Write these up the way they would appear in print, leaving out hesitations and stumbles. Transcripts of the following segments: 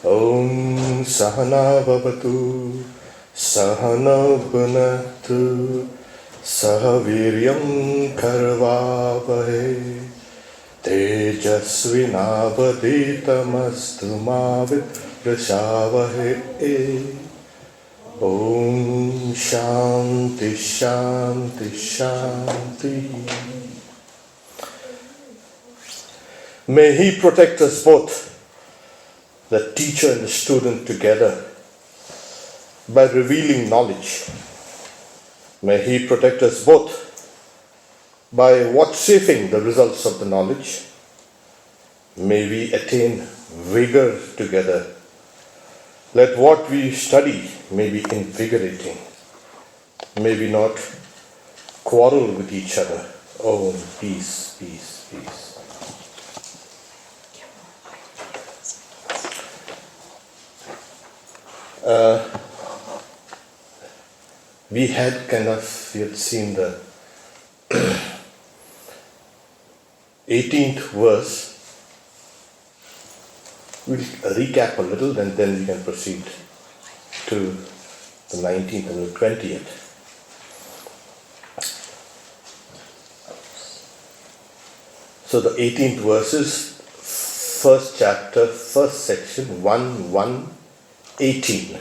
Om Sahana Bhavatu Sahana Bhunaktu Sahaviryam Karvavahe Tejasvinavaditamastu ma viprashavahe. Om Shanti Shanti Shanti. May He protect us both, the teacher and the student together, by revealing knowledge. May He protect us both by vouchsafing the results of the knowledge. May we attain vigor together. Let what we study may be invigorating. May we not quarrel with each other. Oh, peace, peace, peace. We had seen the 18th verse. We'll recap a little and then we can proceed to the 19th and the 20th. So the 18th verses, first chapter, first section, 1:1:18.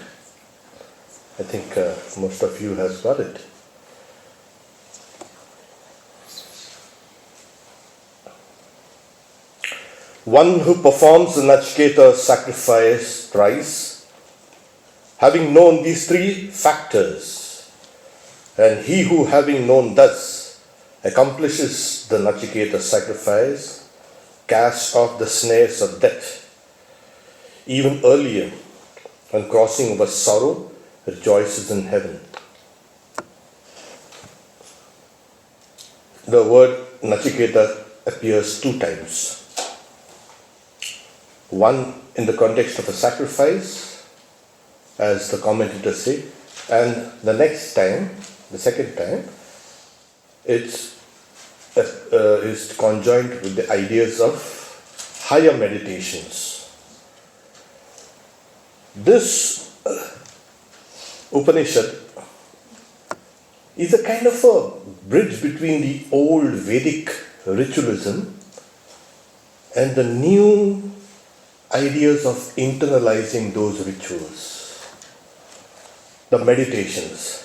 I think most of you has got it. One who performs the Nachiketa sacrifice thrice, having known these three factors, and he who having known thus accomplishes the Nachiketa sacrifice, casts off the snares of death, even earlier, on crossing over sorrow, rejoices in heaven. The word Nachiketa appears 2 times. One in the context of a sacrifice, as the commentators say, and the next time, the second time, it's is conjoined with the ideas of higher meditations. This Upanishad is a kind of a bridge between the old Vedic ritualism and the new ideas of internalizing those rituals, the meditations.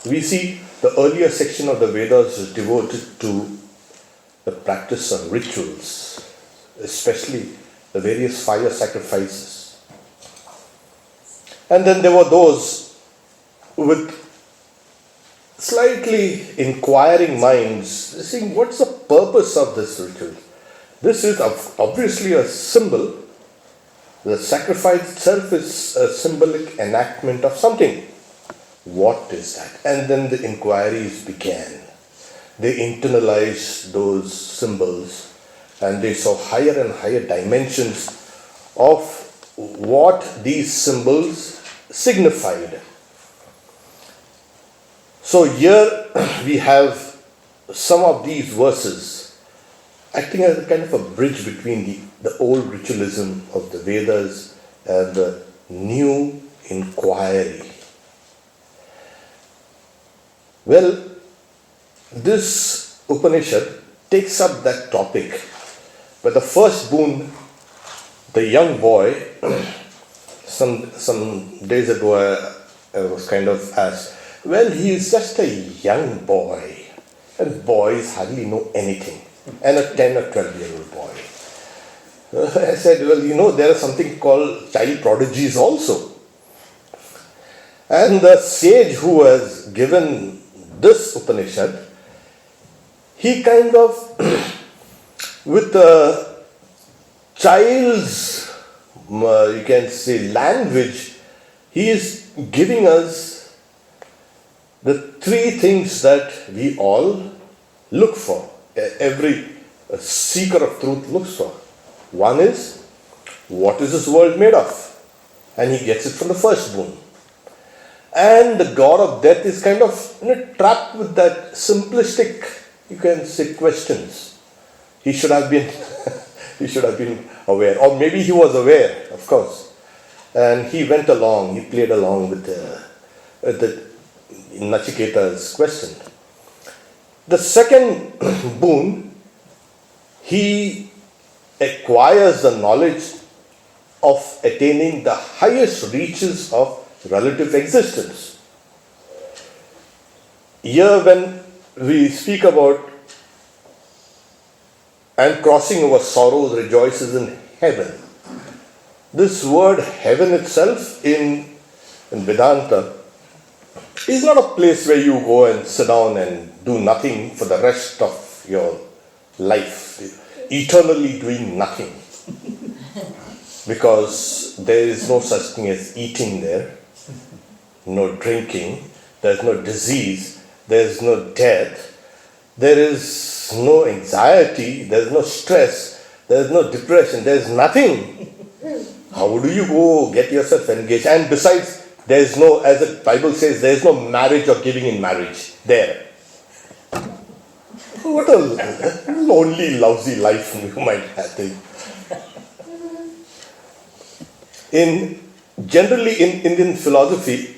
We see the earlier section of the Vedas is devoted to the practice of rituals, especially the various fire sacrifices. And then there were those with slightly inquiring minds saying, what's the purpose of this ritual? This is obviously a symbol. The sacrifice itself is a symbolic enactment of something. What is that? And then the inquiries began. They internalized those symbols and they saw higher and higher dimensions of what these symbols signified. So here we have some of these verses acting as a kind of a bridge between the old ritualism of the Vedas and the new inquiry. Well, this Upanishad takes up that topic. But the first boon, the young boy, some days ago I was kind of asked, well, he is just a young boy, and boys hardly know anything, and a 10 or 12-year-old boy. I said, well, there is something called child prodigies also. And the sage who has given this Upanishad, he kind of, with a child's, you can say, language, he is giving us the 3 things that we all look for. Every seeker of truth looks for. One is, what is this world made of? And he gets it from the first boon. And the god of death is kind of trapped with that simplistic, you can say, questions. He should have been aware, or maybe he was aware, of course. And he went along, he played along with the Nachiketa's question. The second boon, he acquires the knowledge of attaining the highest reaches of relative existence. Here when we speak about and crossing over sorrows rejoices in heaven, this word heaven itself in Vedanta is not a place where you go and sit down and do nothing for the rest of your life, eternally doing nothing. Because there is no such thing as eating there, no drinking, there is no disease, there is no death, there is no anxiety, there is no stress, there is no depression, there is nothing. How do you go get yourself engaged? And besides, there is no, as the Bible says, there is no marriage or giving in marriage there. What a lonely, lousy life you might have. Generally in Indian philosophy,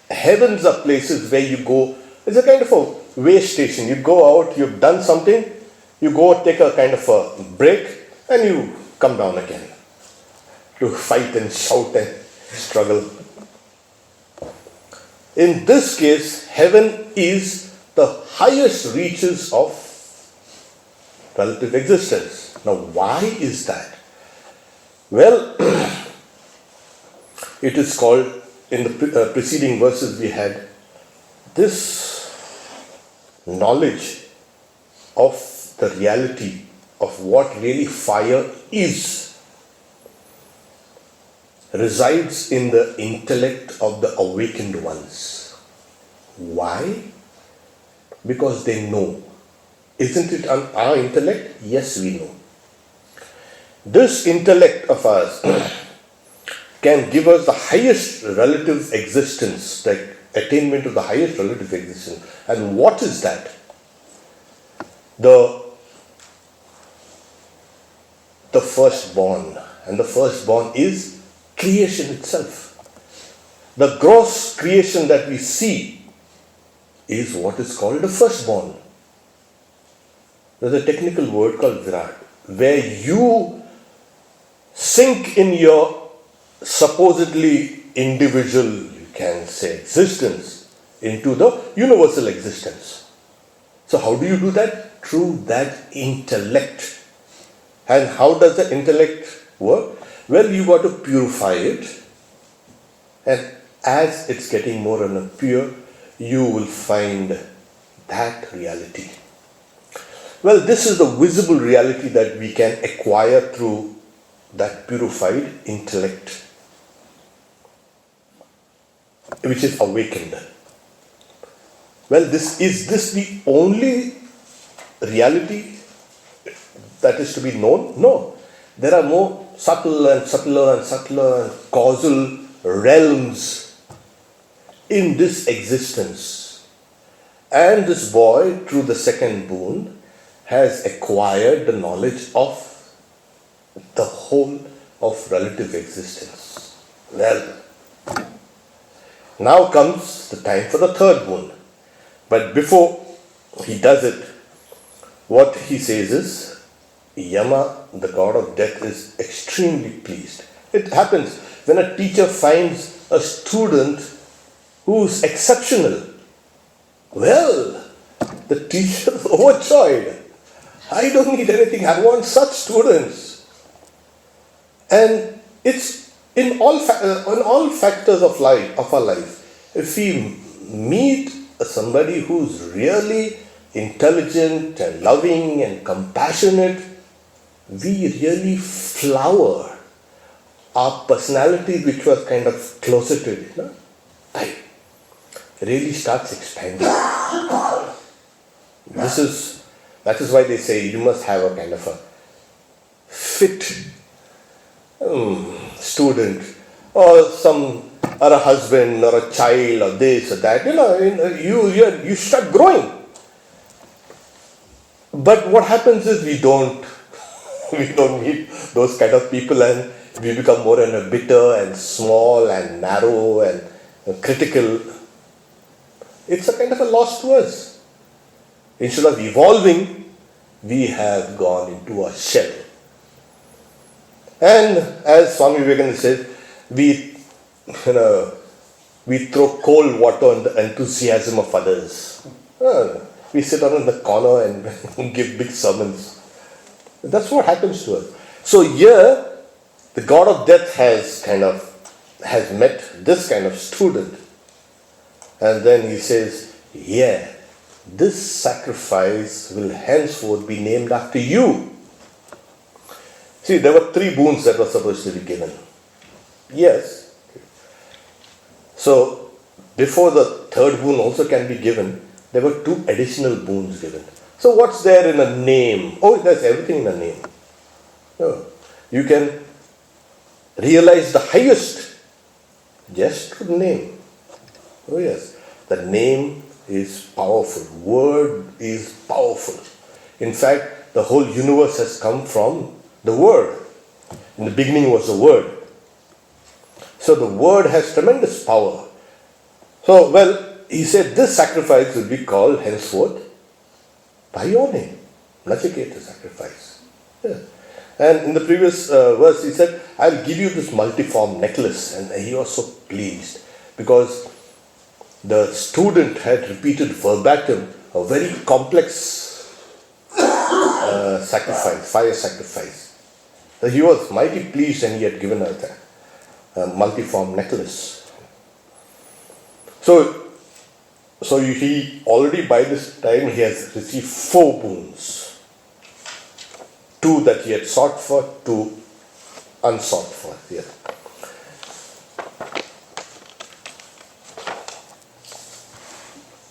heavens are places where you go, it's a kind of a way station. You go out, you've done something, you go take a kind of a break, and you come down again to fight and shout and struggle. In this case, heaven is the highest reaches of relative existence. Now, why is that? Well, it is called, in the preceding verses we had, this knowledge of the reality of what really fire is resides in the intellect of the awakened ones. Why? Because they know. Isn't it our intellect? Yes, we know. This intellect of ours can give us the highest relative existence, the attainment of the highest relative existence. And what is that? The firstborn. And the firstborn is creation itself. The gross creation that we see is what is called the firstborn. There's a technical word called Virat, where you sink in your supposedly individual, you can say, existence into the universal existence. So how do you do that? Through that intellect. And how does the intellect work? Well, you got to purify it, and as it's getting more and more pure, you will find that reality. Well, this is the visible reality that we can acquire through that purified intellect, which is awakened. Well, is this the only reality that is to be known? No. There are more subtle and subtler and subtler and causal realms in this existence. And this boy, through the second boon, has acquired the knowledge of the whole of relative existence. Well, now comes the time for the third boon. But before he does it, what he says is, Yama, the god of death, is extremely pleased. It happens when a teacher finds a student who's exceptional. Well, the teacher is overjoyed. I don't need anything, I want such students. And it's in all factors of life, of our life. If we meet somebody who's really intelligent and loving and compassionate, we really flower. Our personality, which was kind of closeted, really starts expanding. That is why they say you must have a kind of a fit student, or a husband, or a child, or this or that. You start growing. But what happens is we don't meet those kind of people, and we become more and bitter and small and narrow and critical. It's a kind of a loss to us. Instead of evolving, we have gone into a shell. And as Swami Vivekananda said, we throw cold water on the enthusiasm of others. We sit down in the corner and give big sermons. That's what happens to us. So here, the god of death has met this kind of student. And then he says, yeah, this sacrifice will henceforth be named after you. See, there were 3 boons that were supposed to be given. Yes. So, before the 3rd boon also can be given, there were 2 additional boons given. So, what's there in a name? Oh, there's everything in a name. No. You can realize the highest just through the name. Oh yes, the name is powerful. Word is powerful. In fact, the whole universe has come from the Word. In the beginning was the Word. So the Word has tremendous power. So, he said this sacrifice will be called henceforth by your name. Nachiketa sacrifice. Yeah. And in the previous verse he said, I'll give you this multiform necklace. And he was so pleased because the student had repeated verbatim a very complex sacrifice, fire sacrifice. So he was mighty pleased and he had given her that multiform necklace. So he already by this time he has received 4 boons. 2 that he had sought for, 2 unsought for. Yeah.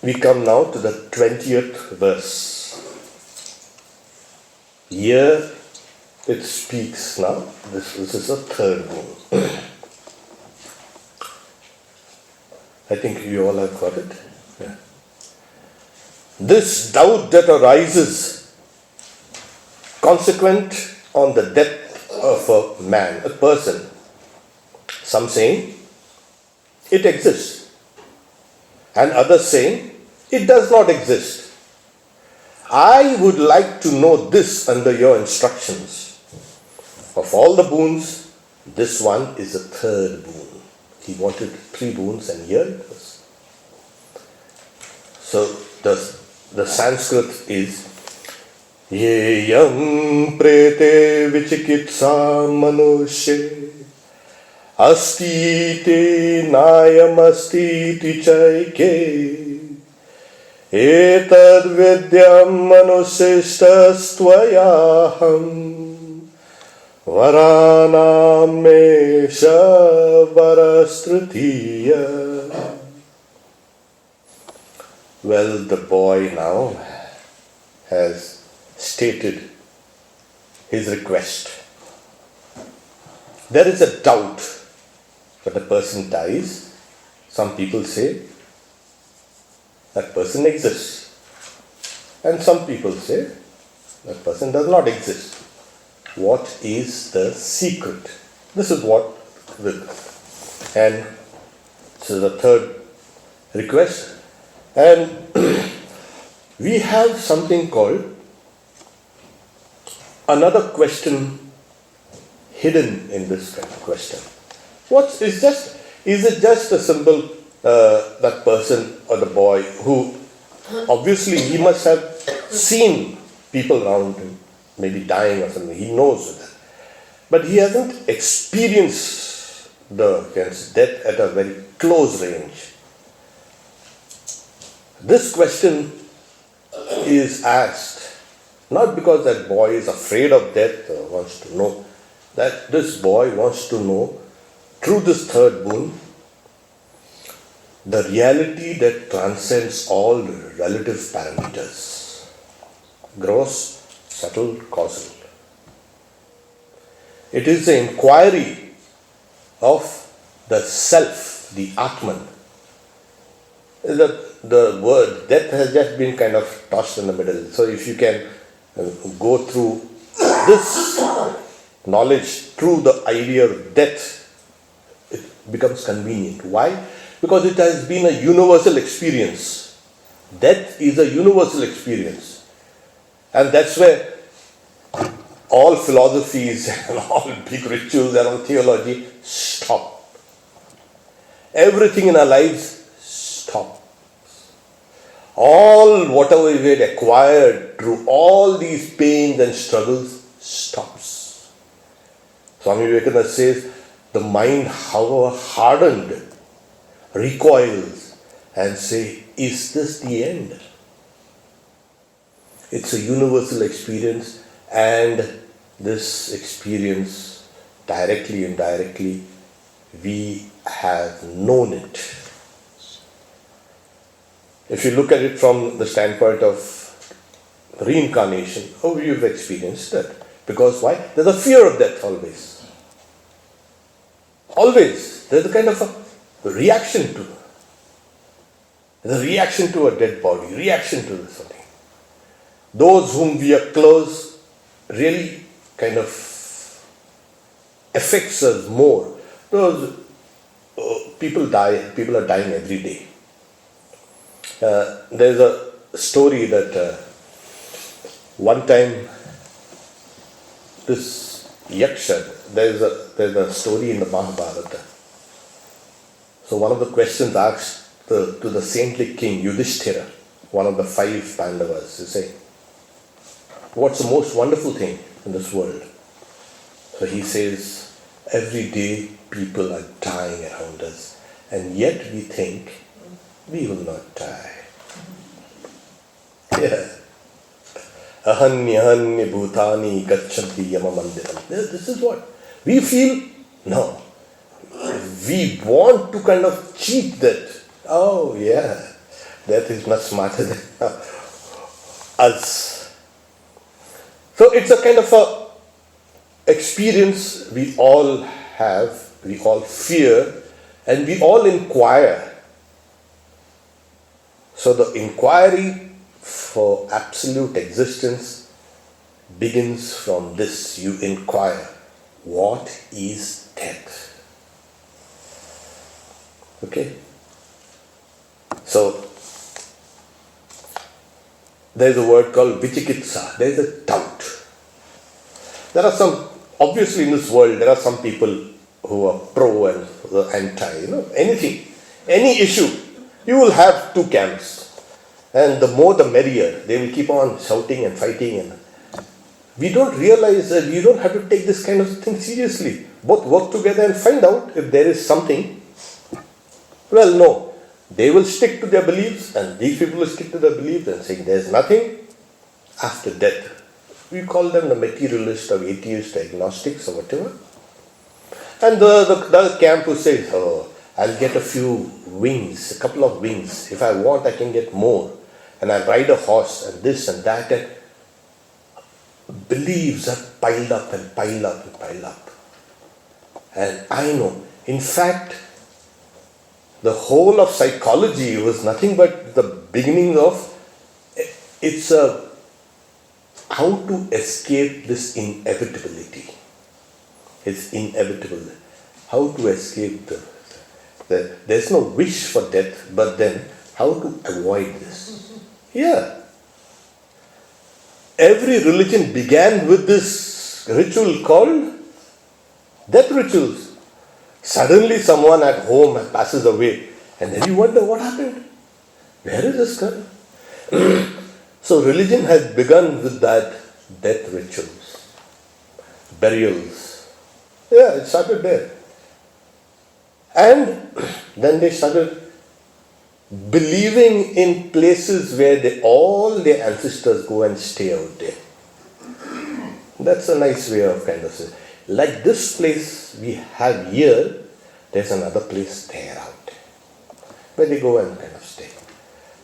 We come now to the 20th verse. Here it speaks now. This is the 3rd boon. I think you all have got it. Yeah. This doubt that arises consequent on the death of a man, a person. Some saying it exists, and others saying it does not exist. I would like to know this under your instructions. Of all the boons, this one is the 3rd boon. He wanted 3 boons and here it was. So the Sanskrit is Ye yam prete vichikitsa manushe asti te nayam asti ti chaike etad vidyam manusistastvayaham varanam mesha varastritiya. Well, the boy now has stated his request. There is a doubt when a person dies. Some people say that person exists, and some people say that person does not exist. What is the secret? This is what and this is the 3rd request. And we have something called another question hidden in this kind of question. Is it just a symbol, that person or the boy who obviously he must have seen people around him, maybe dying or something, he knows that. But he hasn't experienced the death at a very close range. This question is asked not because that boy is afraid of death or wants to know. That this boy wants to know through this 3rd boon the reality that transcends all relative parameters. Gross, subtle, causal. It is the inquiry of the self, the Atman. The word death has just been kind of tossed in the middle. So if you can go through this knowledge through the idea of death, it becomes convenient. Why? Because it has been a universal experience. Death is a universal experience. And that's where all philosophies and all big rituals and all theology stop. Everything in our lives stop. All whatever we had acquired through all these pains and struggles stops. Swami Vivekananda says, the mind, however hardened, recoils and say, is this the end? It's a universal experience, and this experience, directly and indirectly, we have known it. If you look at it from the standpoint of reincarnation, oh, you've experienced that. Because why? There's a fear of death always. Always. There's a kind of a reaction to it. There's a reaction to a dead body, reaction to something. Those whom we are close really kind of affects us more. Those people die, people are dying every day. There's a story that one time this Yaksha, there's a story in the Mahabharata. So one of the questions asked to the saintly king Yudhishthira, one of the 5 Pandavas, is saying, what's the most wonderful thing in this world? So he says, every day people are dying around us, and yet we think we will not die. Yeah. Ahanya bhutani gachanti yamamandiram. This is what we feel. No. We want to kind of cheat that. Oh yeah, that is much smarter than us. So it's a kind of a experience we all have, we all fear, and we all inquire. So the inquiry for absolute existence begins from this. You inquire, what is death? Okay? So, there's a word called vichikitsa. There's a doubt. There are some, obviously in this world, there are some people who are pro and anti, anything, any issue. You will have 2 camps. And the more the merrier. They will keep on shouting and fighting. And we don't realize that we don't have to take this kind of thing seriously. Both work together and find out if there is something. Well, no. They will stick to their beliefs, and these people will stick to their beliefs and saying there's nothing after death. We call them the materialist or atheist or agnostics or whatever. And the camp who says, oh, I'll get a few wings, a couple of wings. If I want, I can get more. And I'll ride a horse and this and that. And beliefs are piled up and piled up and piled up. And I know, in fact, the whole of psychology was nothing but the beginning of, it's a how to escape this inevitability. It's inevitable. How to escape there's no wish for death, but then how to avoid this? Yeah. Every religion began with this ritual called death rituals. Suddenly someone at home passes away, and then you wonder what happened. Where is this guy? So religion has begun with that death rituals, burials. Yeah, it started there. And then they started believing in places where all their ancestors go and stay out there. That's a nice way of kind of saying. Like this place we have here, there's another place there out there, where they go and kind of stay.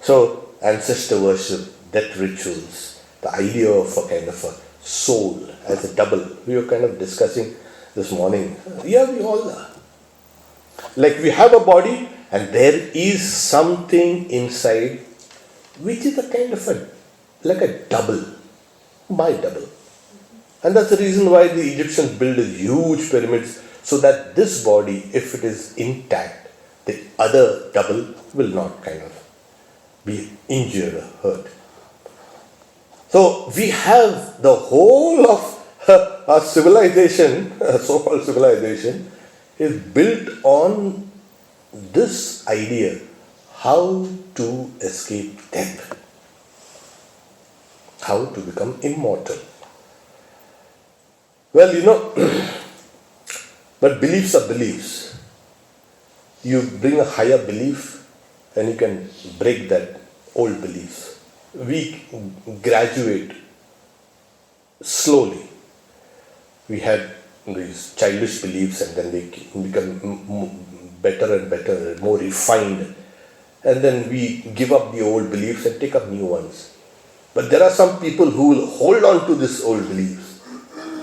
So ancestor worship, death rituals, the idea of a kind of a soul as a double. We were kind of discussing this morning. Yeah, we all are. Like we have a body and there is something inside which is a kind of like a double, my double. And that's the reason why the Egyptians built these huge pyramids, so that this body, if it is intact, the other double will not kind of be injured or hurt. So we have the whole of our civilization, so-called civilization, is built on this idea, how to escape death, how to become immortal. Well, but beliefs are beliefs. You bring a higher belief and you can break that old beliefs. We graduate slowly. We had these childish beliefs and then they become better and better, more refined. And then we give up the old beliefs and take up new ones. But there are some people who will hold on to these old beliefs.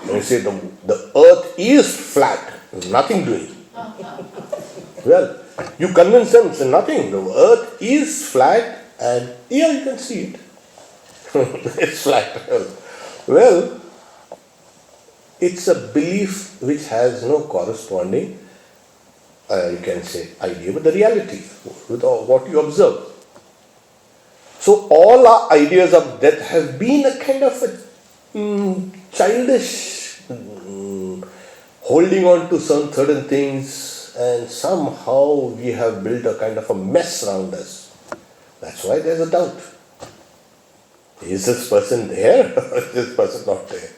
And you say the earth is flat, nothing doing. Well, you convince them, say nothing. The earth is flat and yeah, you can see it. It's flat. Well, it's a belief which has no corresponding, you can say, idea with the reality, with what you observe. So all our ideas of death have been a kind of a childish holding on to some certain things, and somehow we have built a kind of a mess around us. That's why there's a doubt. Is this person there or is this person not there?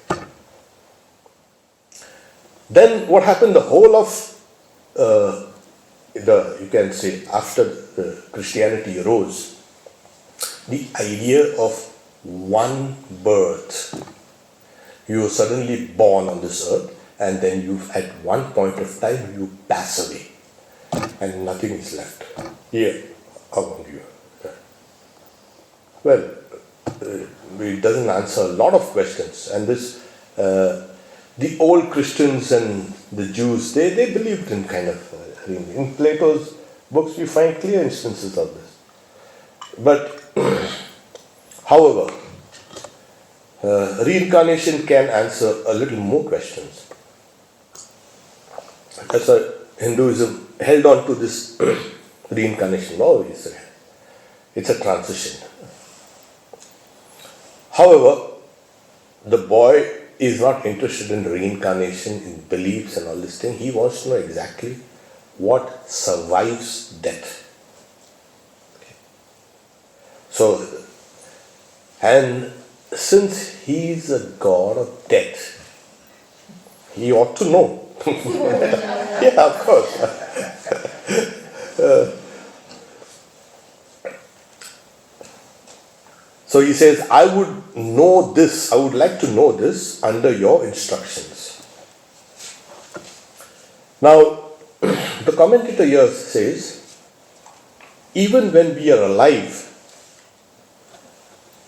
Then what happened? The whole of you can say after Christianity arose, the idea of one birth. You are suddenly born on this earth, and then you, at one point of time, you pass away, and nothing is left here among you. Well, it doesn't answer a lot of questions, and this, the old Christians and the Jews, they believed in kind of, in Plato's books we find clear instances of this. But, however, reincarnation can answer a little more questions. That's why Hinduism held on to this reincarnation always. It's a transition. However, the boy is not interested in reincarnation, in beliefs and all this thing. He wants to know exactly what survives death. Okay. So, and since he is a god of death, he ought to know. Yeah, of course. So he says, I would know this, I would like to know this under your instructions. Now, the commentator here says, even when we are alive,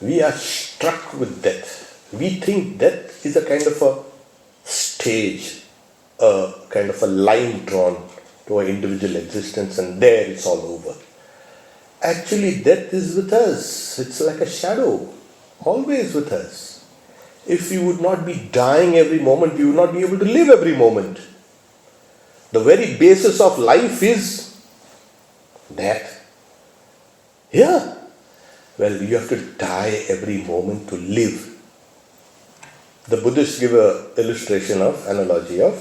we are struck with death. We think death is a kind of a stage, a kind of a line drawn to our individual existence, and there it's all over. Actually, death is with us. It's like a shadow, always with us. If we would not be dying every moment, we would not be able to live every moment. The very basis of life is death. Yeah. Well, you have to die every moment to live. The Buddhists give an illustration of, analogy of,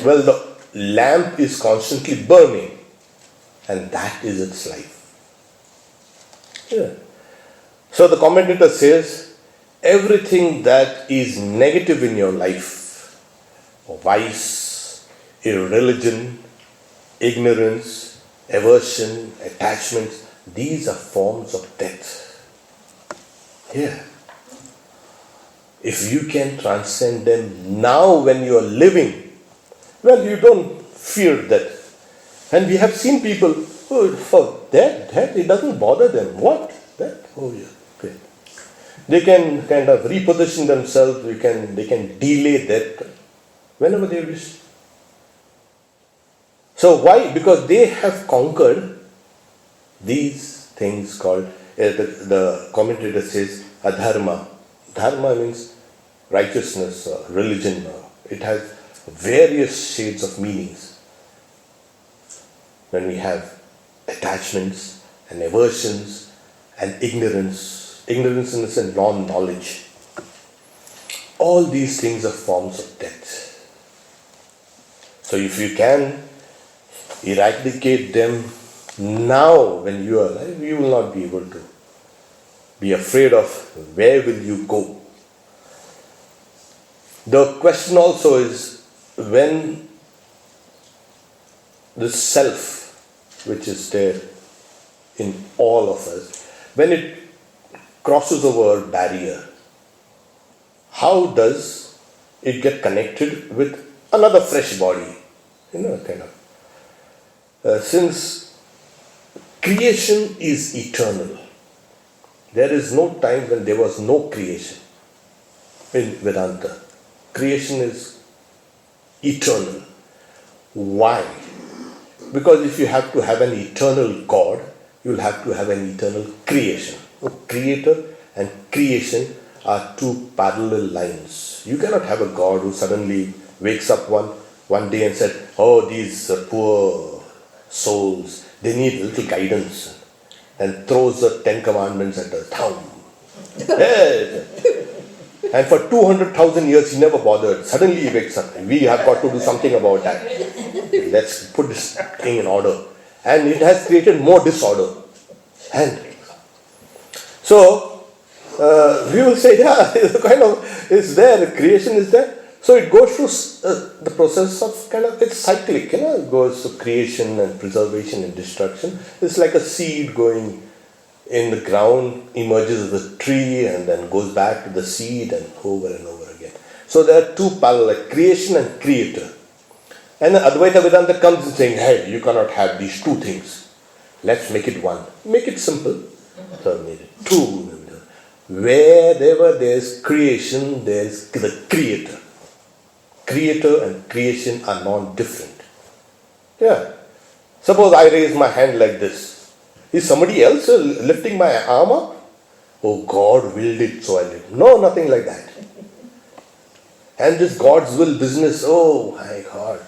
well, the lamp is constantly burning, and that is its life. Yeah. So the commentator says, everything that is negative in your life, vice, irreligion, ignorance, aversion, attachments, these are forms of death. Yeah. If you can transcend them now when you are living, well, you don't fear death. And we have seen people who, for death, it doesn't bother them. What? Death? Oh yeah, okay. They can kind of reposition themselves, they can delay death whenever they wish. So why? Because they have conquered these things called, the commentator says, adharma. Dharma means righteousness, religion, it has various shades of meanings. When we have attachments and aversions and ignorance in the sense non-knowledge, all these things are forms of death. So if you can eradicate them now when you are alive, you will not be able to be afraid of where will you go. The question also is, when the self, which is there in all of us, when it crosses over a barrier, how does it get connected with another fresh body? Since creation is eternal, there is no time when there was no creation in Vedanta. Creation is eternal. Why? Because if you have to have an eternal God, you will have to have an eternal creation. So creator and creation are two parallel lines. You cannot have a God who suddenly wakes up one day and said, oh, these poor souls, they need a little guidance, and throws the 10 commandments at a thumb. And for 200,000 years he never bothered. Suddenly he wakes up. We have got to do something about that. Let's put this thing in order. And it has created more disorder. And so we will say, yeah, it's there, creation is there. So it goes through the process of it's cyclic, it goes to creation and preservation and destruction. It's like a seed going in the ground, emerges as a tree and then goes back to the seed and over again. So there are two parallel, like creation and creator. And then Advaita Vedanta comes and saying, hey, you cannot have these two things. Let's make it one. Make it simple. So made it two. Wherever there's creation, there's the creator. Creator and creation are non-different. Yeah. Suppose I raise my hand like this. Is somebody else lifting my arm up? Oh, God willed it, so I did. No, nothing like that. And this God's will business, oh my God.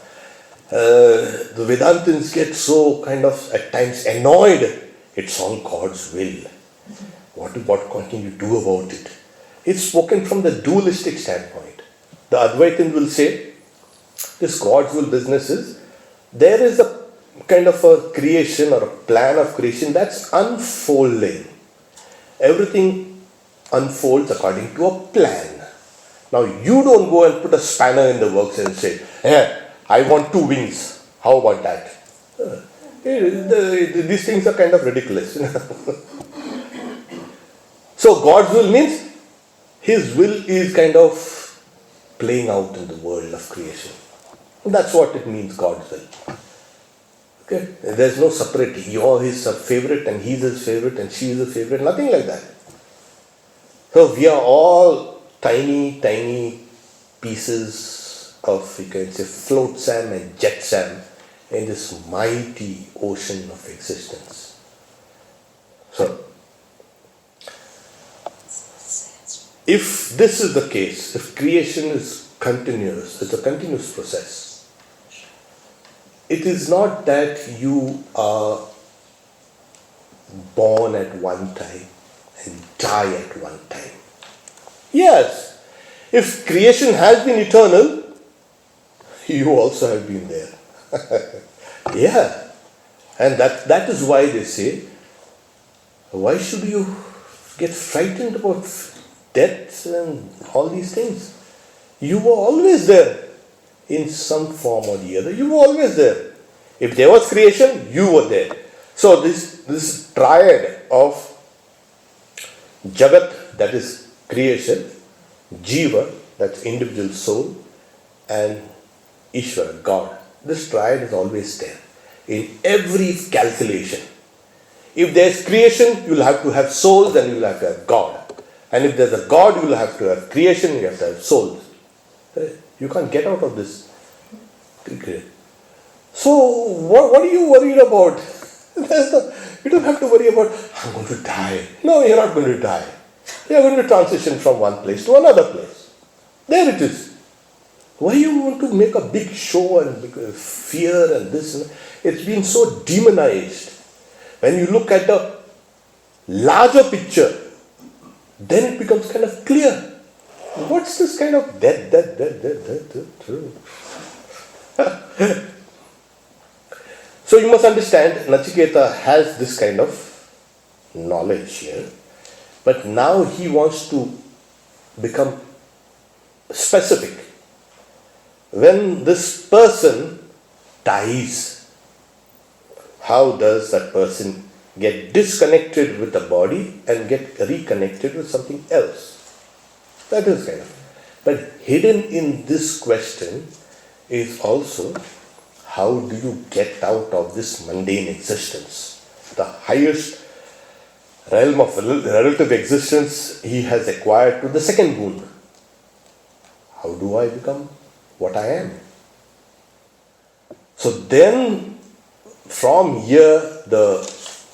The Vedantins get so at times annoyed. It's all God's will. What can you do about it? It's spoken from the dualistic standpoint. The Advaitin will say, this God's will business is, there is a a creation or a plan of creation that's unfolding. Everything unfolds according to a plan. Now you don't go and put a spanner in the works and say, hey, I want 2 wings. How about that? These things are ridiculous. So God's will means His will is playing out in the world of creation. That's what it means, God's will. Okay? There's no separate, you're his favorite and he's his favorite and she's his favorite, nothing like that. So we are all tiny pieces of, you can say, flotsam and jetsam in this mighty ocean of existence. So, if this is the case, if creation is continuous, it's a continuous process, it is not that you are born at one time and die at one time. Yes, if creation has been eternal, you also have been there. Yeah, and that is why they say, why should you get frightened about death and all these things? You were always there. In some form or the other, you were always there. If there was creation, you were there. So this triad of Jagat, that is creation, Jiva, that's individual soul, and Ishvara, God. This triad is always there in every calculation. If there's creation, you'll have to have souls and you'll have to have God. And if there's a God, you'll have to have creation, you have to have souls. You can't get out of this. So, what are you worried about? You don't have to worry about, I'm going to die. No, you're not going to die. You're going to transition from one place to another place. There it is. Why you want to make a big show and fear and this? It's been so demonized. When you look at the larger picture, then it becomes kind of clear. What's this kind of death? So you must understand, Nachiketa has this kind of knowledge here, but now he wants to become specific. When this person dies, how does that person get disconnected with the body and get reconnected with something else? That is kind of. But hidden in this question is also, how do you get out of this mundane existence? The highest realm of relative existence he has acquired to the second boon. How do I become what I am? So then, from here, the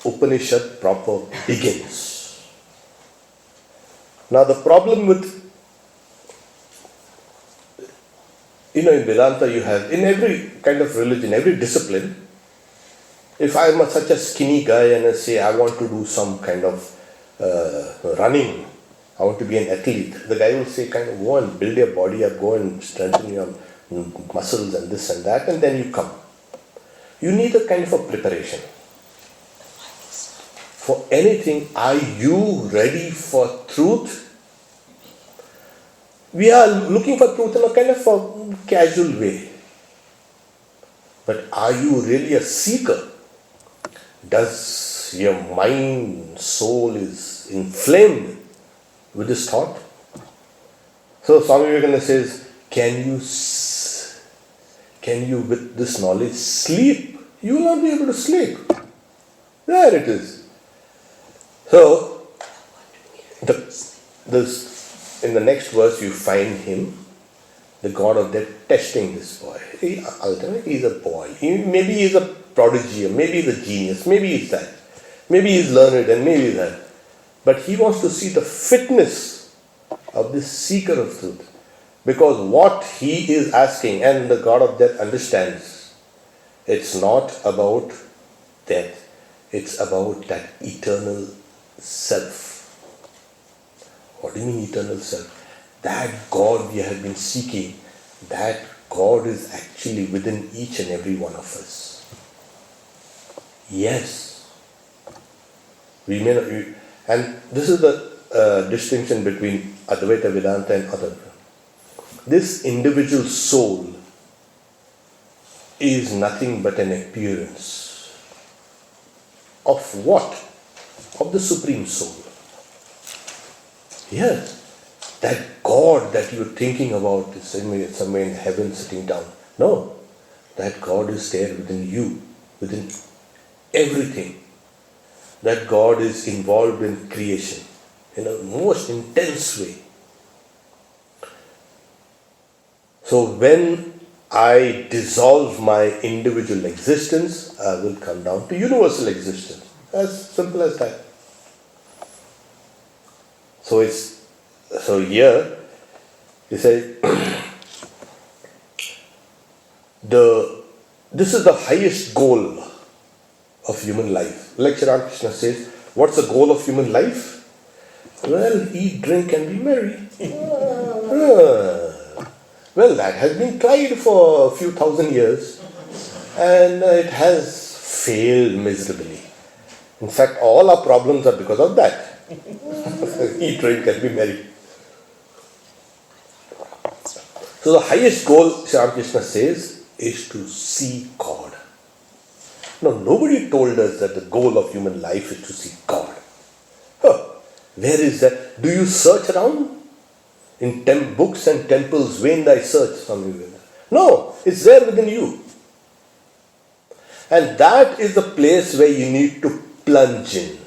Upanishad proper begins. Now the problem with, in Vedanta you have, in every kind of religion, every discipline, if I am such a skinny guy and I say I want to do some kind of running, I want to be an athlete, the guy will say kind of go and build your body up, go and strengthen your muscles and this and that, and then you come. You need a kind of a preparation. For anything, are you ready for truth? We are looking for truth in a kind of a casual way. But are you really a seeker? Does your mind, soul is inflamed with this thought? So Swami Vivekananda says, can you with this knowledge sleep? You will not be able to sleep. There it is. So, in the next verse you find him, the god of death, testing this boy. Ultimately he's a boy. Maybe he's a prodigy, or maybe he's a genius, maybe he's that. Maybe he's learned and maybe he's that. But he wants to see the fitness of this seeker of truth. Because what he is asking, and the god of death understands, it's not about death, it's about that eternal self. What do you mean eternal self? That God we have been seeking, that God is actually within each and every one of us. Yes. We may not, and this is the distinction between Advaita Vedanta and Advaita. This individual soul is nothing but an appearance. Of what? Of the Supreme Soul. Yes. That God that you're thinking about is somewhere in heaven sitting down. No. That God is there within you, within everything. That God is involved in creation in a most intense way. So when I dissolve my individual existence, I will come down to universal existence. As simple as that. So here, he said, this is the highest goal of human life. Like Sri Ramakrishna says, what's the goal of human life? Well, eat, drink and be merry. Well, that has been tried for a few thousand years and it has failed miserably. In fact, all our problems are because of that. Eat, drink and be merry. So the highest goal, Sri Ramakrishna says, is to see God. No, nobody told us that the goal of human life is to see God. Where is that? Do you search around? In books and temples, vain thy search, Swami Vivekananda. No, it's there within you. And that is the place where you need to plunge in.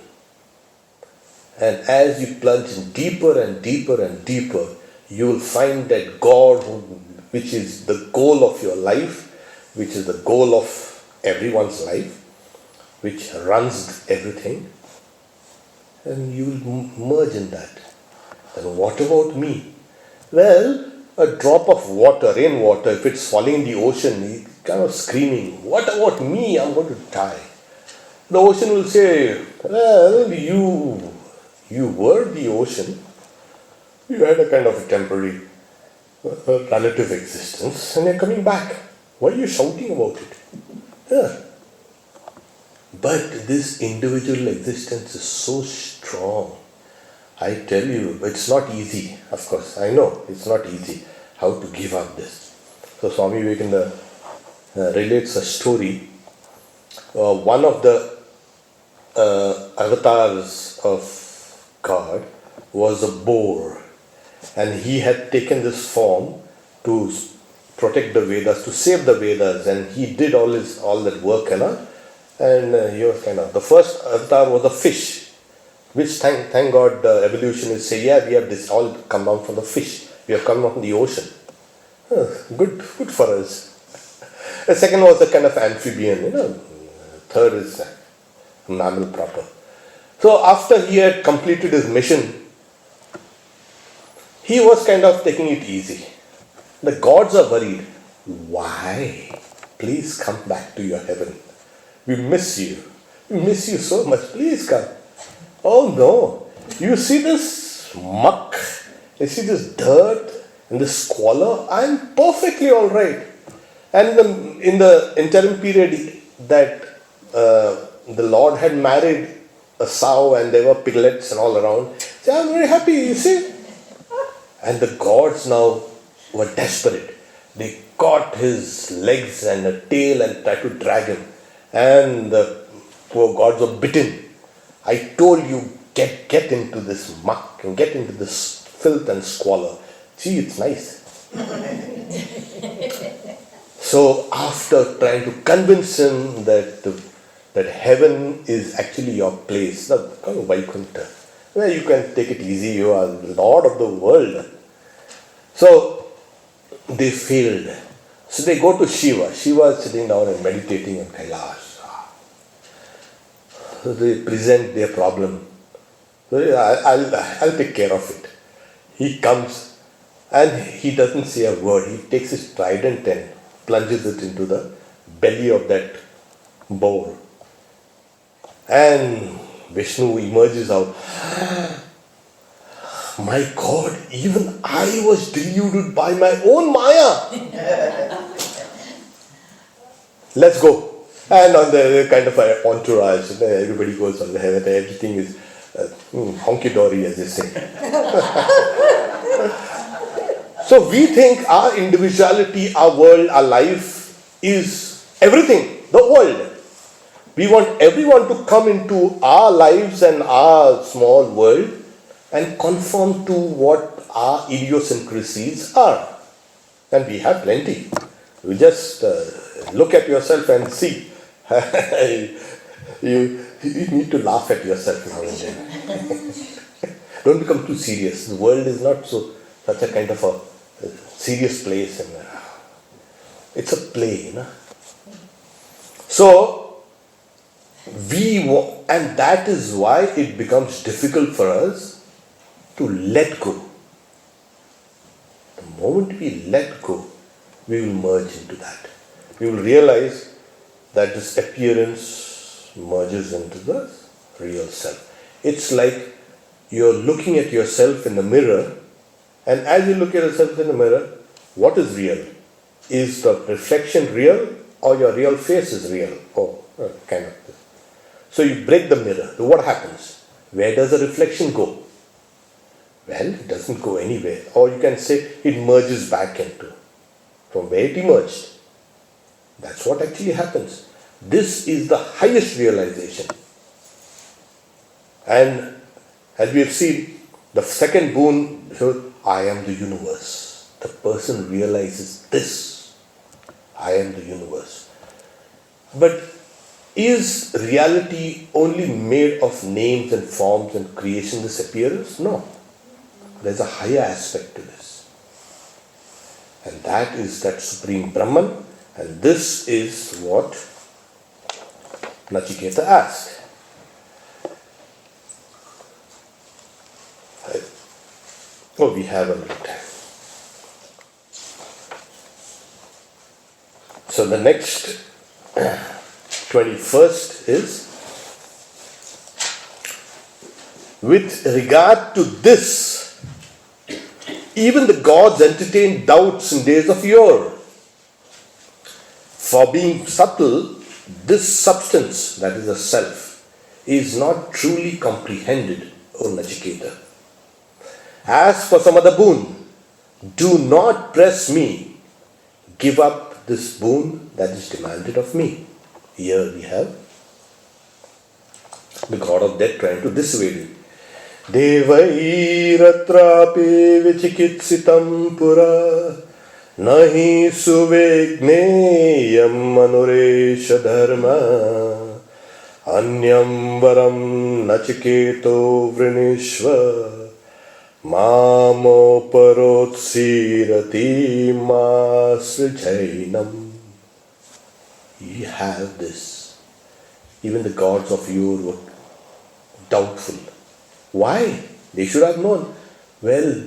And as you plunge in deeper and deeper and deeper, you will find that God, which is the goal of your life, which is the goal of everyone's life, which runs everything, and you will merge in that. And what about me? Well, a drop of water, rainwater, if it's falling in the ocean, he's kind of screaming, "What about me? I'm going to die." The ocean will say, "Well, you were the ocean. You had a kind of a temporary relative existence, and you're coming back. Why are you shouting about it?" Yeah. But this individual existence is so strong. I tell you, it's not easy. Of course, I know it's not easy how to give up this. So Swami Vivekananda relates a story. One of the avatars of God was a boar, and he had taken this form to protect the Vedas, to save the Vedas, and he did all that work, and he was kind of, the first avatar was a fish, which thank God evolutionists say, yeah, we have this all come down from the fish, we have come down from the ocean. Good for us. The second was a kind of amphibian, third is a mammal proper. So after he had completed his mission, he was kind of taking it easy. The gods are worried. Why? Please come back to your heaven. We miss you. We miss you so much. Please come. Oh no. You see this muck? You see this dirt and this squalor? I'm perfectly alright. And in the interim period that the Lord had married a sow and there were piglets and all around, so I'm very happy, you see. And the gods now were desperate. They caught his legs and a tail and tried to drag him. And the poor gods were bitten. I told you, get into this muck and get into this filth and squalor. See, it's nice. So after trying to convince him that heaven is actually your place, the kind of Vaikuntha, where you can take it easy, you are Lord of the world. So they failed. So they go to Shiva. Shiva is sitting down and meditating on Kailash. So they present their problem. So I'll take care of it. He comes and he doesn't say a word. He takes his trident and plunges it into the belly of that boar. And Vishnu emerges out. My God, even I was deluded by my own Maya. Let's go. And on the kind of entourage, everybody goes on the heaven, everything is honky-dory, as they say. So we think our individuality, our world, our life is everything, the world. We want everyone to come into our lives and our small world and conform to what our idiosyncrasies are. And we have plenty. You just look at yourself and see. you need to laugh at yourself now and then. Don't become too serious. The world is not such a kind of a serious place. And it's a play. So, and that is why it becomes difficult for us to let go. The moment we let go, we will merge into that. We will realize that this appearance merges into the real self. It's like you're looking at yourself in the mirror, and as you look at yourself in the mirror, what is real? Is the reflection real, or your real face is real? Kind of this. So you break the mirror. What happens? Where does the reflection go? Well, it doesn't go anywhere. Or you can say it merges back into from where it emerged. That's what actually happens. This is the highest realization. And as we have seen, the second boon shows, I am the universe. The person realizes this. I am the universe. But is reality only made of names and forms and creation, this appearance? No. There's a higher aspect to this. And that is that Supreme Brahman. And this is what Nachiketa asked. We have a little time. So the next 21st is, with regard to this, even the gods entertained doubts in days of yore. For being subtle, this substance, that is the self, is not truly comprehended, O Nachiketa. As for some other boon, do not press me. Give up this boon that is demanded of me. Here we have the god of death trying to dissuade him. Devairatrape vichikitsitam pura nahi suvegneyam manuresha dharma anyam varam nachiketo vrinishva mamoparotsirati masrijainam. You have this. Even the gods of yore were doubtful. Why? They should have known. Well,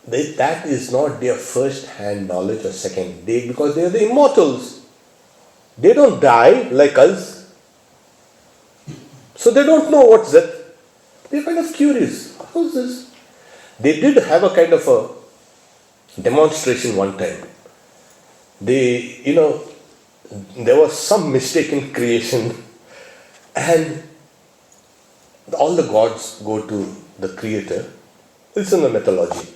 that is not their first-hand knowledge or second. Because they are the immortals. They don't die like us. So they don't know what's that. They're kind of curious. How's this? They did have a kind of a demonstration one time. There was some mistake in creation, and all the gods go to the creator. It's in the mythology.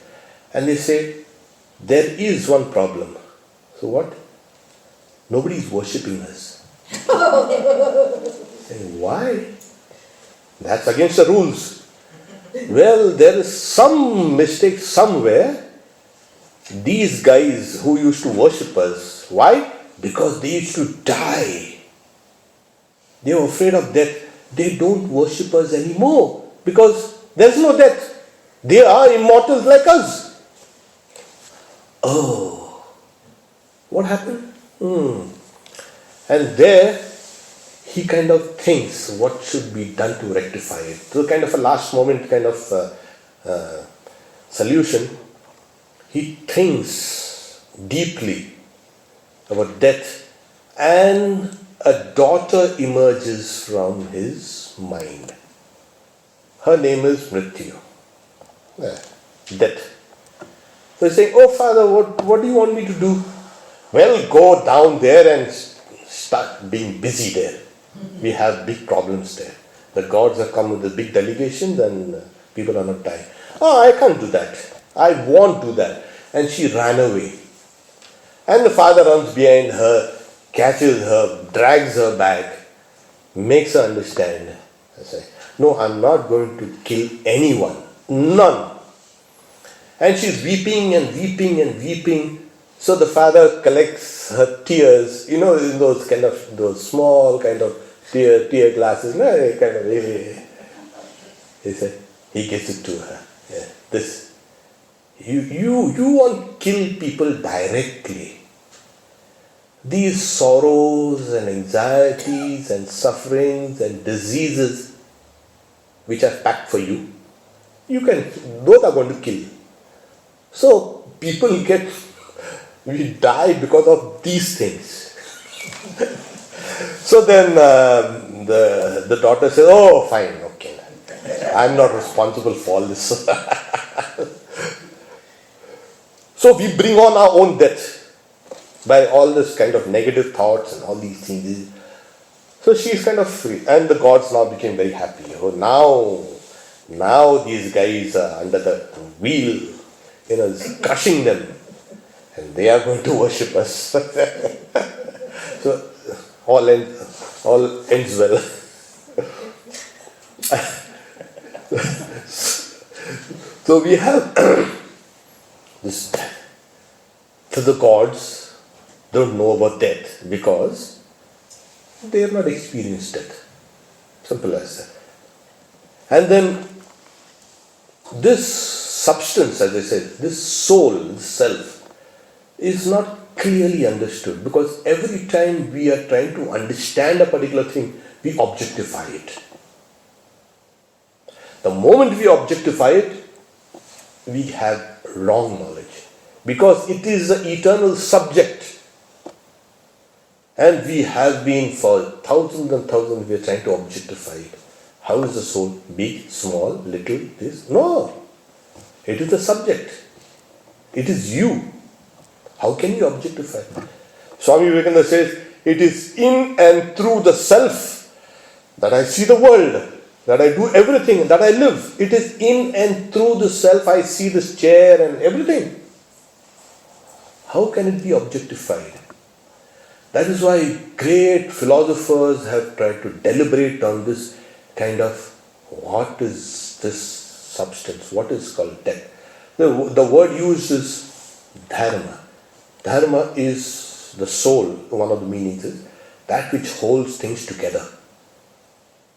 And they say, there is one problem. So what? Nobody is worshipping us. Say, why? That's against the rules. Well, there is some mistake somewhere. These guys who used to worship us, why? Because they used to die. They were afraid of death. They don't worship us anymore because there's no death. They are immortals like us. Oh, what happened? And there he kind of thinks what should be done to rectify it. So kind of a last moment kind of solution. He thinks deeply about death, and a daughter emerges from his mind. Her name is Mrityu. Death. So he's saying, oh Father, what do you want me to do? Well, go down there and start being busy there. We have big problems there. The gods have come with a big delegation and people are not dying. Oh, I can't do that. I won't do that. And she ran away. And the father runs behind her, catches her, drags her back, makes her understand. I say, no, I'm not going to kill anyone. None. And she's weeping and weeping and weeping. So the father collects her tears, in those small kind of tear glasses. He said, he gives it to her. Yeah, this. You won't kill people directly. These sorrows and anxieties and sufferings and diseases which are packed for you, those are going to kill. So people we die because of these things. So then the daughter says, oh fine, okay, I'm not responsible for all this. So we bring on our own death by all this kind of negative thoughts and all these things. So she's kind of free. And the gods now became very happy. Oh, now these guys are under the wheel, it's crushing them. And they are going to worship us. So all ends well. So we have this. So the gods don't know about death because they have not experienced death. Simple as that. And then this substance, as I said, this soul, this self, is not clearly understood because every time we are trying to understand a particular thing, we objectify it. The moment we objectify it, we have wrong knowledge because it is the eternal subject. And we have been for thousands and thousands, we are trying to objectify it. How is the soul? Big, small, little, this? No. It is the subject. It is you. How can you objectify? Swami Vivekananda says, it is in and through the self that I see the world, that I do everything, that I live. It is in and through the self I see this chair and everything. How can it be objectified? That is why great philosophers have tried to deliberate on this kind of what is this substance, what is called death. The word used is dharma. Dharma is the soul, one of the meanings is that which holds things together.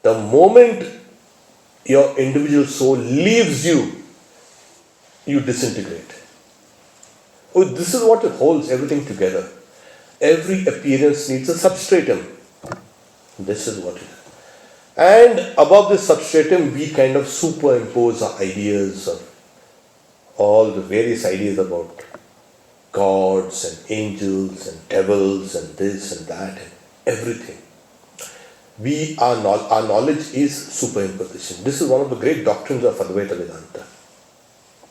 The moment your individual soul leaves you, you disintegrate. Oh, this is what it holds everything together. Every appearance needs a substratum. This is what it is. And above this substratum, we kind of superimpose our ideas of all the various ideas about gods and angels and devils and this and that and everything. Our knowledge is superimposition. This is one of the great doctrines of Advaita Vedanta.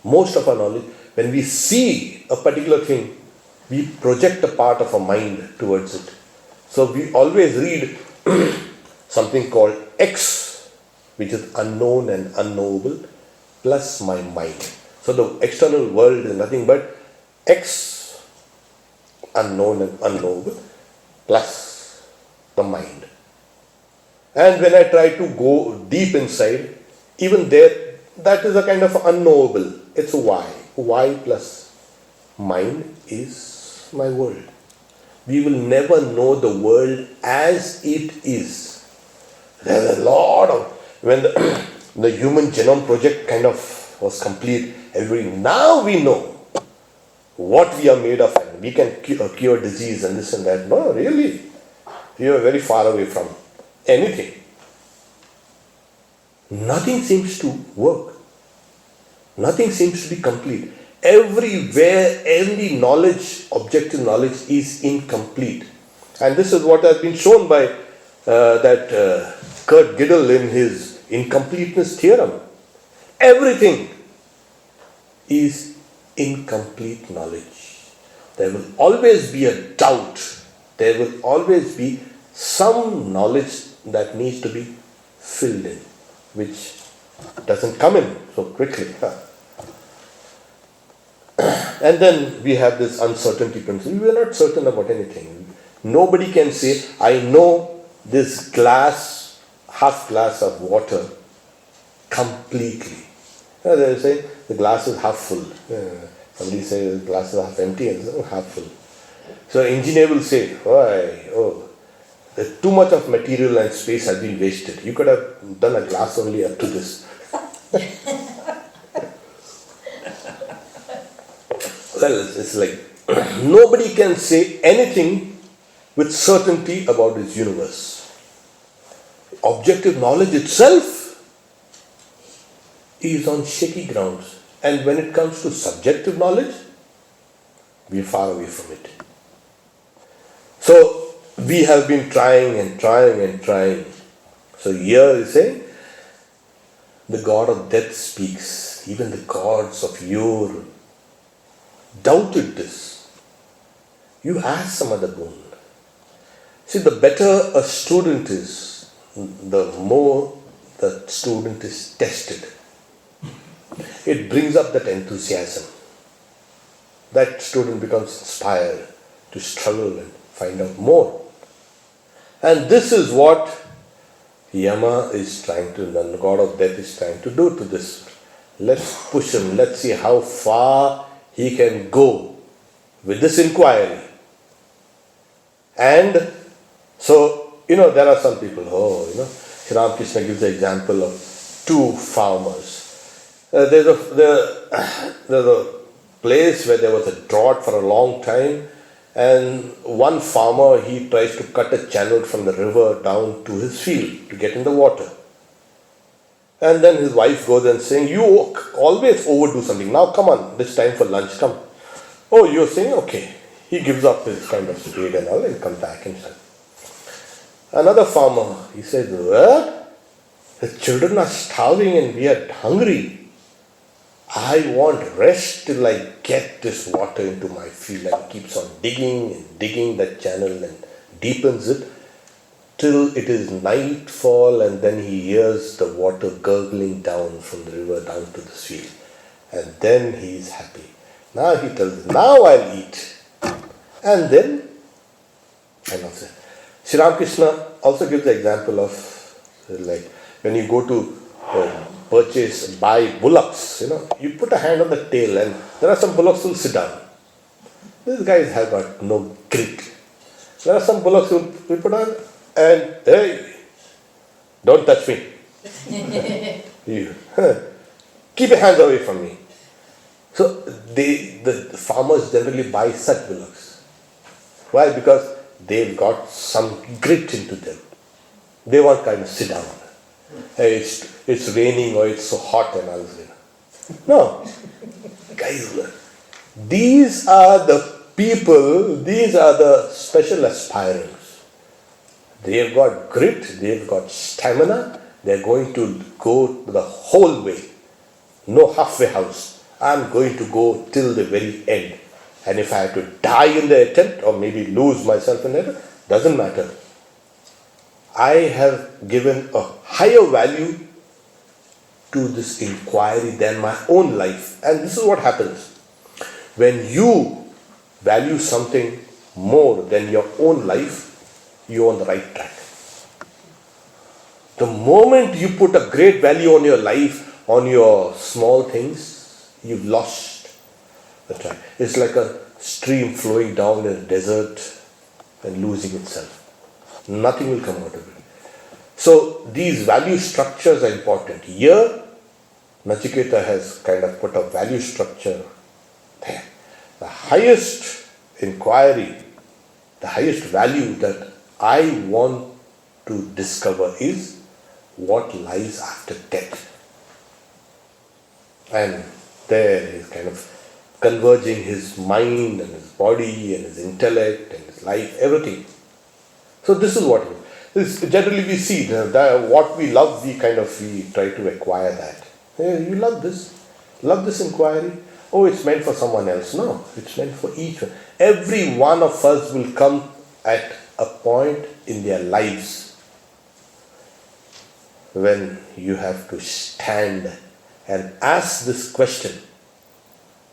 Most of our knowledge, when we see a particular thing, we project a part of our mind towards it. So we always read something called X, which is unknown and unknowable, plus my mind. So the external world is nothing but X, unknown and unknowable, plus the mind. And when I try to go deep inside, even there, that is a kind of unknowable. It's Y. Y plus mind is my world. We will never know the world as it is. There's a lot of, when the Human Genome Project kind of was complete, now we know what we are made of. We can cure disease and this and that. No, really. We are very far away from anything. Nothing seems to work. Nothing seems to be complete. Everywhere, any knowledge, objective knowledge is incomplete. And this is what has been shown by Kurt Gödel in his incompleteness theorem. Everything is incomplete knowledge. There will always be a doubt. There will always be some knowledge that needs to be filled in, which doesn't come in so quickly. And then we have this uncertainty principle. We are not certain about anything. Nobody can say, I know this glass, half glass of water completely. They say the glass is half full. Somebody says the glass is half empty and it's half full. So engineer will say, there's too much of material and space has been wasted. You could have done a glass only up to this. Well, it's like nobody can say anything with certainty about this universe. Objective knowledge itself is on shaky grounds. And when it comes to subjective knowledge, we are far away from it. So we have been trying and trying and trying. So here is saying, the God of death speaks. Even the gods of yore doubted this. You ask some other boon. See, the better a student is, the more the student is tested. It brings up that enthusiasm. That student becomes inspired to struggle and find out more. And this is what Yama is trying to, the God of death is trying to do to this. Let's push him. Let's see how far he can go with this inquiry. And so, there are some people, Sri Ramakrishna gives the example of two farmers. There's a place where there was a drought for a long time, and one farmer, he tries to cut a channel from the river down to his field to get in the water. And then his wife goes and saying, you always overdo something. Now come on, it's time for lunch, come. Oh, you're saying, okay. He gives up his kind of spade and all and comes back and says. Another farmer, he says, what? The children are starving and we are hungry. I want rest till I get this water into my field, and keeps on digging and digging that channel and deepens it till it is nightfall, and then he hears the water gurgling down from the river down to the field. And then he is happy. Now he tells, now I'll eat. And then, Sri Ramakrishna also gives the example of, like, when you go to buy bullocks, you put a hand on the tail and there are some bullocks who will sit down. These guys have got no grit. There are some bullocks who will put on and, hey, don't touch me. Keep your hands away from me. So the farmers generally buy such bullocks. Why? Because they've got some grit into them. They won't kind of sit down. Hey, it's raining or it's so hot and all this. No. Guys, these are the people, these are the special aspirants. They've got grit, they've got stamina, they're going to go the whole way. No halfway house. I'm going to go till the very end. And if I have to die in the attempt or maybe lose myself in the attempt, doesn't matter. I have given a higher value to this inquiry than my own life. And this is what happens. When you value something more than your own life, you're on the right track. The moment you put a great value on your life, on your small things, you've lost the track. It's like a stream flowing down in a desert and losing itself. Nothing will come out of it. So these value structures are important. Here, Nachiketa has kind of put a value structure there. The highest inquiry, the highest value that I want to discover is what lies after death. And there he is kind of converging his mind and his body and his intellect and his life, everything. So this is what generally we see that what we love, we try to acquire that. Hey, you love this inquiry. Oh, it's meant for someone else. No, it's meant for each one. Every one of us will come at a point in their lives when you have to stand and ask this question: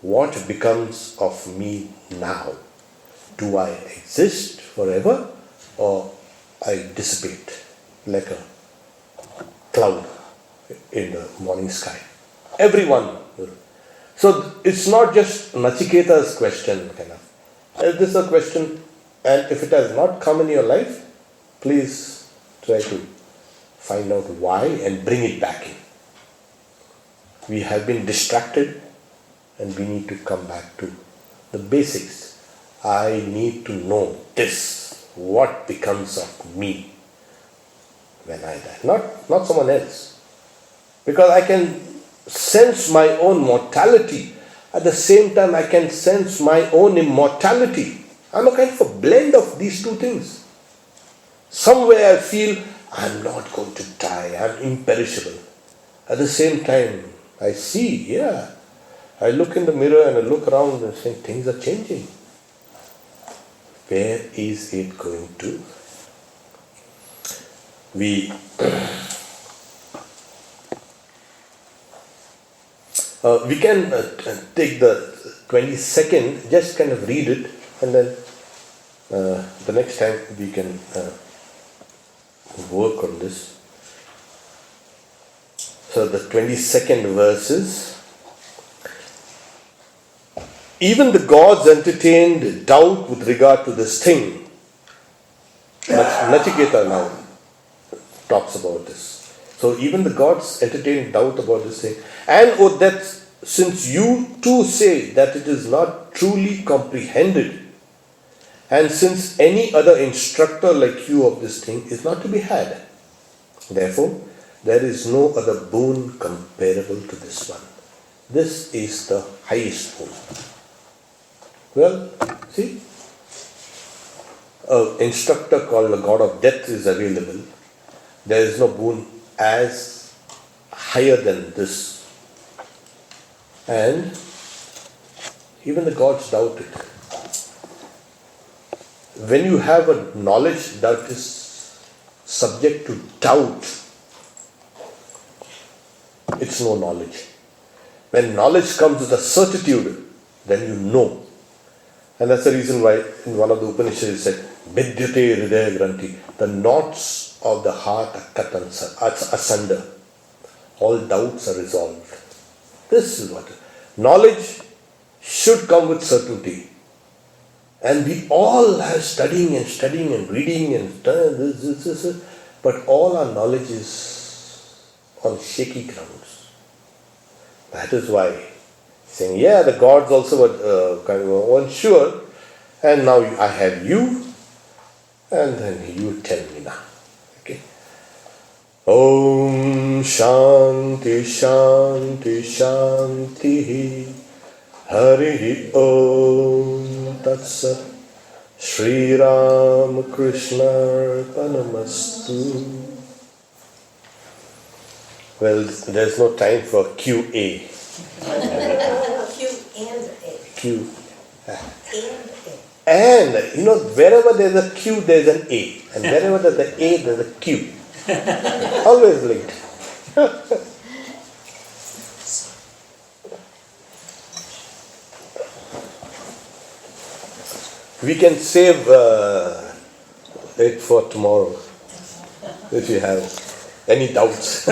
what becomes of me now? Do I exist forever or I dissipate like a cloud in the morning sky? Everyone. So it's not just Nachiketa's question, This is a question, and if it has not come in your life, please try to find out why and bring it back in. We have been distracted and we need to come back to the basics. I need to know this. What becomes of me when I die? Not someone else. Because I can sense my own mortality. At the same time, I can sense my own immortality. I'm a kind of a blend of these two things. Somewhere I feel I'm not going to die. I'm imperishable. At the same time, I see, I look in the mirror and I look around and say, things are changing. Where is it going to? We can take the 22nd, just kind of read it, and then the next time we can work on this. So the 22nd verses. Even the gods entertained doubt with regard to this thing. Nachiketa now talks about this. So even the gods entertained doubt about this thing. And that since you too say that it is not truly comprehended, and since any other instructor like you of this thing is not to be had, therefore there is no other boon comparable to this one. This is the highest boon. Well, see, an instructor called the God of Death is available, there is no boon as higher than this. And even the gods doubt it. When you have a knowledge that is subject to doubt, it's no knowledge. When knowledge comes with a certitude, then you know. And that's the reason why in one of the Upanishads it said, Vidyate Hridaya Granthi, the knots of the heart are cut asunder. All doubts are resolved. This is what knowledge should come with certainty. And we all are studying and reading and this, but all our knowledge is on shaky grounds. That is why saying, yeah, the gods also were kind of unsure, and now I have you, and then you tell me now. Okay. Om Shanti Shanti Shanti Hari Om Tat Sat Shri Ram Krishna Arpanamastu. Well, there's no time for QA. Q and A. Q. And A. And, wherever there's a Q, there's an A. And wherever there's an A, there's a Q. Always linked. We can save it for tomorrow if you have any doubts.